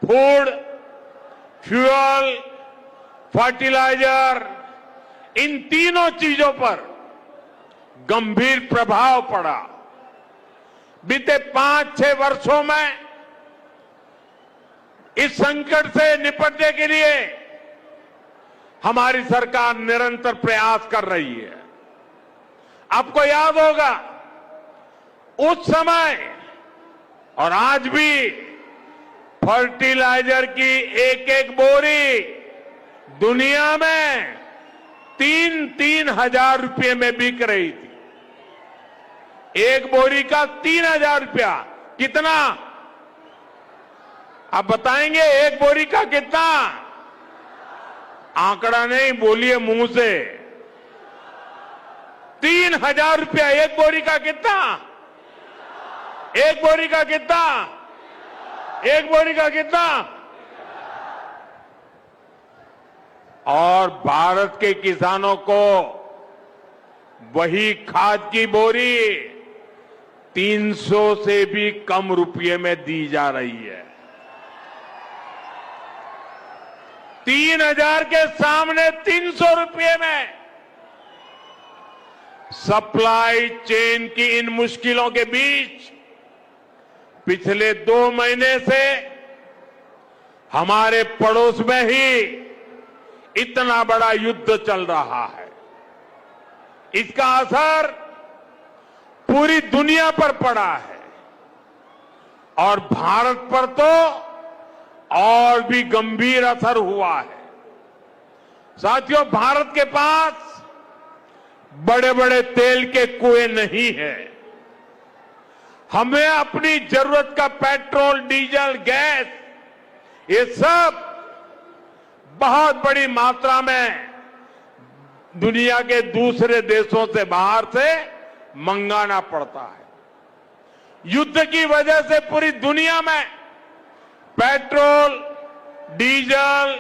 Food, fuel, fertiliser, इन तीनों चीजों पर गंभीर प्रभाव पड़ा। बीते 5-6 वर्षों में इस संकट से निपटने के लिए हमारी सरकार निरंतर प्रयास कर रही है। आपको याद होगा, उस समय और आज भी फर्टिलाइजर की एक एक बोरी दुनिया में 3-3 हजार रुपये में बिक रही थी। एक बोरी का 3,000 रुपया। कितना? आप बताएंगे एक बोरी का कितना? आंकड़ा नहीं, बोलिए मुंह से। 3,000 रुपया एक बोरी का। कितना? एक बोरी का कितना? एक बोरी का कितना? और भारत के किसानों को वही खाद की बोरी 300 से भी कम रुपये में दी जा रही है। 3,000 के सामने 300 रुपये में। सप्लाई चेन की इन मुश्किलों के बीच पिछले 2 महीने से हमारे पड़ोस में ही इतना बड़ा युद्ध चल रहा है। इसका असर पूरी दुनिया पर पड़ा है और भारत पर तो और भी गंभीर असर हुआ है। साथियों, भारत के पास बड़े बड़े तेल के कुएं नहीं है। हमें अपनी जरूरत का पेट्रोल, डीजल, गैस, ये सब बहुत बड़ी मात्रा में दुनिया के दूसरे देशों से, बाहर से मंगाना पड़ता है। युद्ध की वजह से पूरी दुनिया में पेट्रोल, डीजल,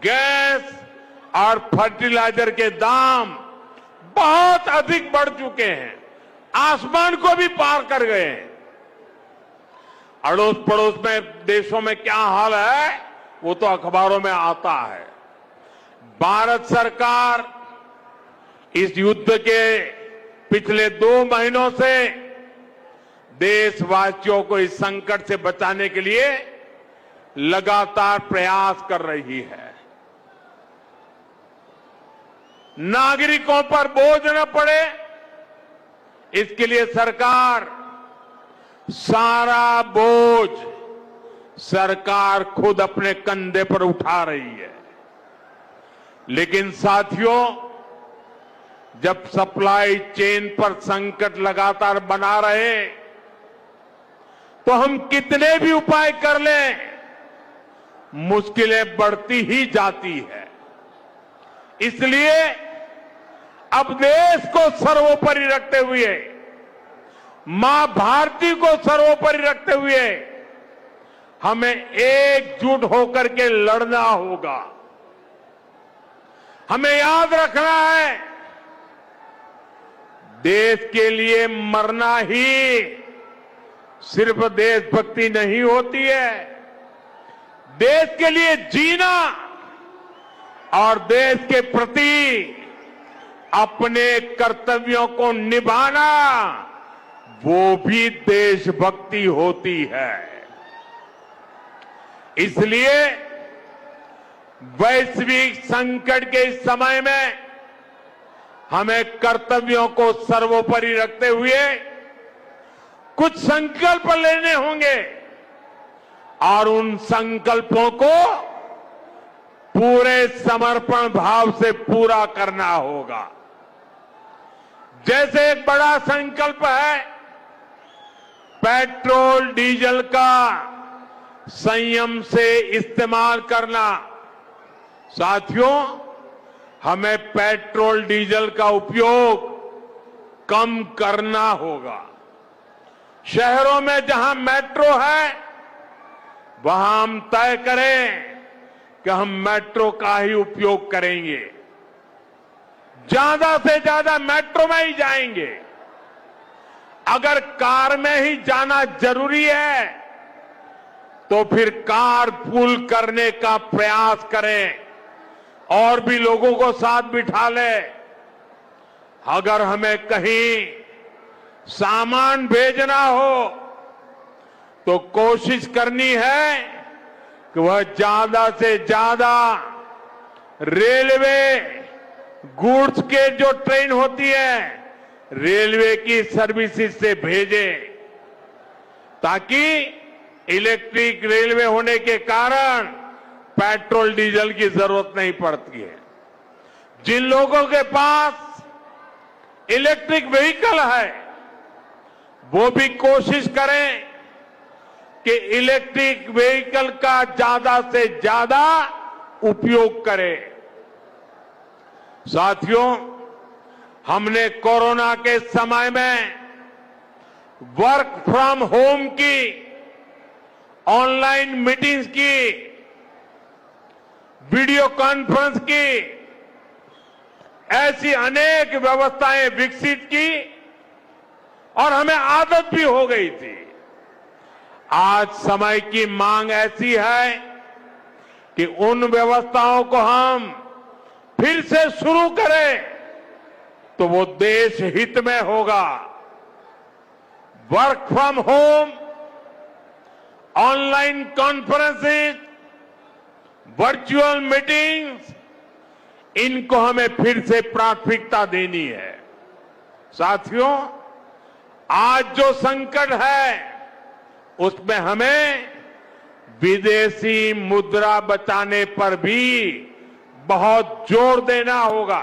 गैस और फर्टिलाइजर के दाम बहुत अधिक बढ़ चुके हैं, आसमान को भी पार कर गए हैं। अड़ोस पड़ोस में देशों में क्या हाल है वो तो अखबारों में आता है। भारत सरकार इस युद्ध के पिछले 2 महीनों से देशवासियों को इस संकट से बचाने के लिए लगातार प्रयास कर रही है। नागरिकों पर बोझ न पड़े, इसके लिए सरकार सारा बोझ सरकार खुद अपने कंधे पर उठा रही है। लेकिन साथियों, जब सप्लाई चेन पर संकट लगातार बना रहे तो हम कितने भी उपाय कर लें, मुश्किलें बढ़ती ही जाती है। इसलिए अब देश को सर्वोपरि रखते हुए, मां भारती को सर्वोपरि रखते हुए हमें एकजुट होकर के लड़ना होगा। हमें याद रखना है, देश के लिए मरना ही सिर्फ देशभक्ति नहीं होती है। देश के लिए जीना और देश के प्रति अपने कर्तव्यों को निभाना, वो भी देशभक्ति होती है। इसलिए वैश्विक संकट के इस समय में हमें कर्तव्यों को सर्वोपरि रखते हुए कुछ संकल्प लेने होंगे और उन संकल्पों को पूरे समर्पण भाव से पूरा करना होगा। जैसे एक बड़ा संकल्प है पेट्रोल डीजल का संयम से इस्तेमाल करना। साथियों, हमें पेट्रोल डीजल का उपयोग कम करना होगा। शहरों में जहां मेट्रो है वहां हम तय करें कि हम मेट्रो का ही उपयोग करेंगे, ज्यादा से ज्यादा मेट्रो में ही जाएंगे। अगर कार में ही जाना जरूरी है तो फिर कार पूल करने का प्रयास करें और भी लोगों को साथ बिठा ले। अगर हमें कहीं सामान भेजना हो तो कोशिश करनी है कि वह ज्यादा से ज्यादा रेलवे गुड्स के जो ट्रेन होती है रेलवे की सर्विसेज से भेजे, ताकि इलेक्ट्रिक रेलवे होने के कारण पेट्रोल डीजल की जरूरत नहीं पड़ती है। जिन लोगों के पास इलेक्ट्रिक व्हीकल है वो भी कोशिश करें कि इलेक्ट्रिक व्हीकल का ज्यादा से ज्यादा उपयोग करें। साथियों, हमने कोरोना के समय में वर्क फ्रॉम होम की, ऑनलाइन मीटिंग्स की, वीडियो कॉन्फ्रेंस की, ऐसी अनेक व्यवस्थाएं विकसित की और हमें आदत भी हो गई थी। आज समय की मांग ऐसी है कि उन व्यवस्थाओं को हम फिर से शुरू करें तो वो देश हित में होगा। Work from home, online conferences, virtual meetings, इनको हमें फिर से प्राथमिकता देनी है। साथियों, आज जो संकट है उसमें हमें विदेशी मुद्रा बचाने पर भी बहुत जोर देना होगा,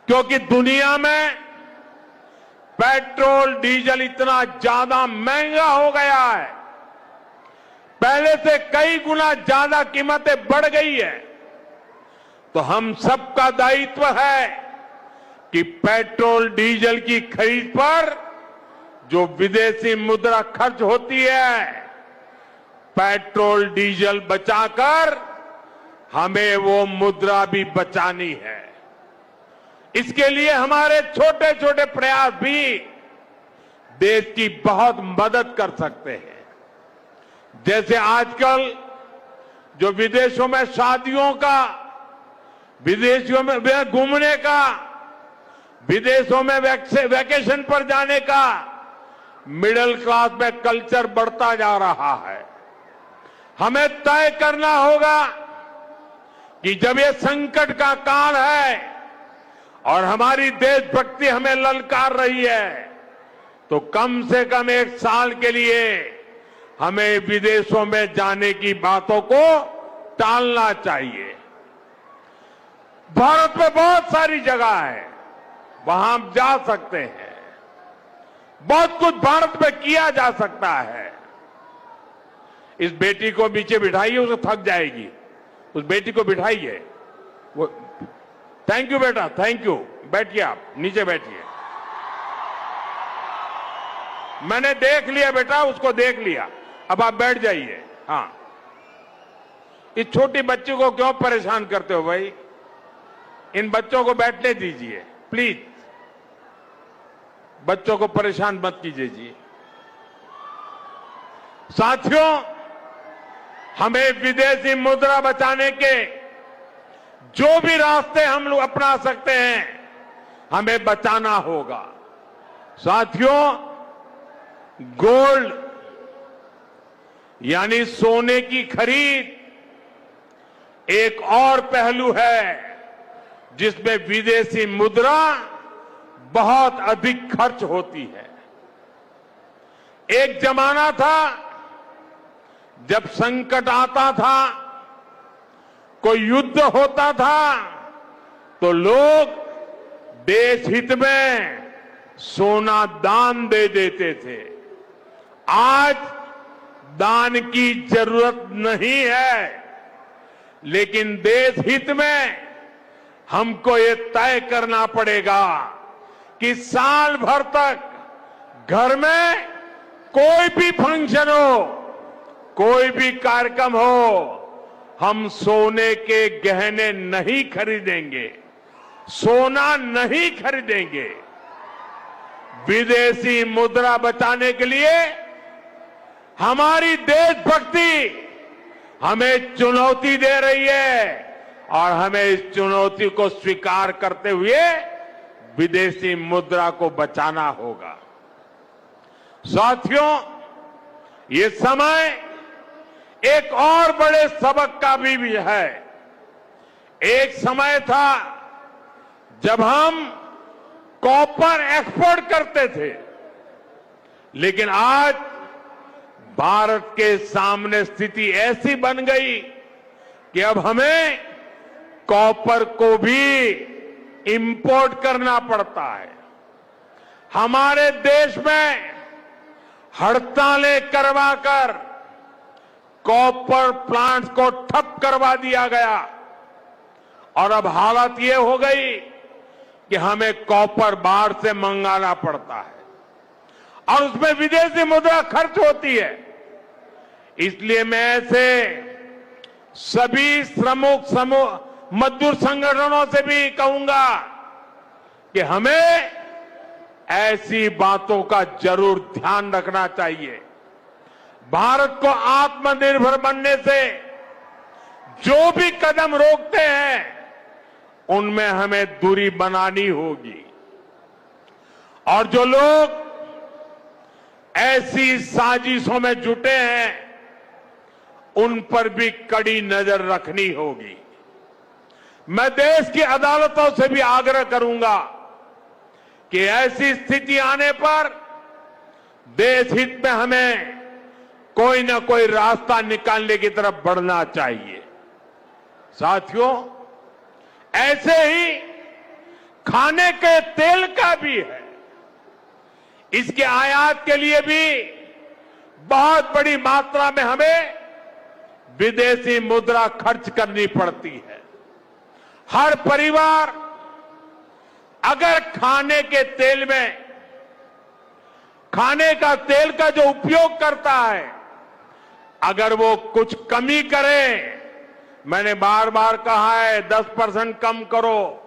क्योंकि दुनिया में पेट्रोल डीजल इतना ज्यादा महंगा हो गया है, पहले से कई गुना ज्यादा कीमतें बढ़ गई है। तो हम सबका दायित्व है कि पेट्रोल डीजल की खरीद पर जो विदेशी मुद्रा खर्च होती है, पेट्रोल डीजल बचाकर हमें वो मुद्रा भी बचानी है। इसके लिए हमारे छोटे छोटे प्रयास भी देश की बहुत मदद कर सकते हैं। जैसे आजकल जो विदेशों में शादियों का, विदेशों में घूमने का, विदेशों में वैकेशन पर जाने का मिडिल क्लास में कल्चर बढ़ता जा रहा है। हमें तय करना होगा कि जब ये संकट का काल है और हमारी देशभक्ति हमें ललकार रही है, तो कम से कम 1 साल के लिए हमें विदेशों में जाने की बातों को टालना चाहिए। भारत में बहुत सारी जगह है, वहां हम जा सकते हैं। बहुत कुछ भारत में किया जा सकता है। इस बेटी को नीचे बिठाइए, उसको थक जाएगी। उस बेटी को बिठाइए। वो थैंक यू बेटा, थैंक यू। बैठिए, आप नीचे बैठिए। मैंने देख लिया बेटा, उसको देख लिया, अब आप बैठ जाइए। हाँ, इस छोटी बच्ची को क्यों परेशान करते हो भाई? इन बच्चों को बैठने दीजिए प्लीज। बच्चों को परेशान मत कीजिए जी। साथियों, हमें विदेशी मुद्रा बचाने के जो भी रास्ते हम लोग अपना सकते हैं, हमें बचाना होगा। साथियों, गोल्ड यानी सोने की खरीद एक और पहलू है जिसमें विदेशी मुद्रा बहुत अधिक खर्च होती है। एक जमाना था जब संकट आता था, कोई युद्ध होता था, तो लोग देश हित में सोना दान दे देते थे। आज दान की जरूरत नहीं है, लेकिन देश हित में हमको ये तय करना पड़ेगा कि साल भर तक घर में कोई भी फंक्शन हो, कोई भी कार्यक्रम हो, हम सोने के गहने नहीं खरीदेंगे, सोना नहीं खरीदेंगे। विदेशी मुद्रा बचाने के लिए हमारी देशभक्ति हमें चुनौती दे रही है और हमें इस चुनौती को स्वीकार करते हुए विदेशी मुद्रा को बचाना होगा। साथियों, ये समय एक और बड़े सबक का भी है। एक समय था जब हम कॉपर एक्सपोर्ट करते थे, लेकिन आज भारत के सामने स्थिति ऐसी बन गई कि अब हमें कॉपर को भी इंपोर्ट करना पड़ता है। हमारे देश में हड़तालें करवाकर कॉपर प्लांट्स को ठप करवा दिया गया और अब हालत ये हो गई कि हमें कॉपर बाहर से मंगाना पड़ता है और उसमें विदेशी मुद्रा खर्च होती है। इसलिए मैं ऐसे सभी श्रमिक मजदूर संगठनों से भी कहूंगा कि हमें ऐसी बातों का जरूर ध्यान रखना चाहिए। भारत को आत्मनिर्भर बनने से जो भी कदम रोकते हैं उनमें हमें दूरी बनानी होगी और जो लोग ऐसी साजिशों में जुटे हैं उन पर भी कड़ी नजर रखनी होगी। मैं देश की अदालतों से भी आग्रह करूंगा कि ऐसी स्थिति आने पर देश हित में हमें कोई न कोई रास्ता निकालने की तरफ बढ़ना चाहिए। साथियों, ऐसे ही खाने के तेल का भी है। इसके आयात के लिए भी बहुत बड़ी मात्रा में हमें विदेशी मुद्रा खर्च करनी पड़ती है। हर परिवार अगर खाने के तेल में खाने का तेल का जो उपयोग करता है, अगर वो कुछ कमी करे, मैंने बार बार कहा है 10% कम करो,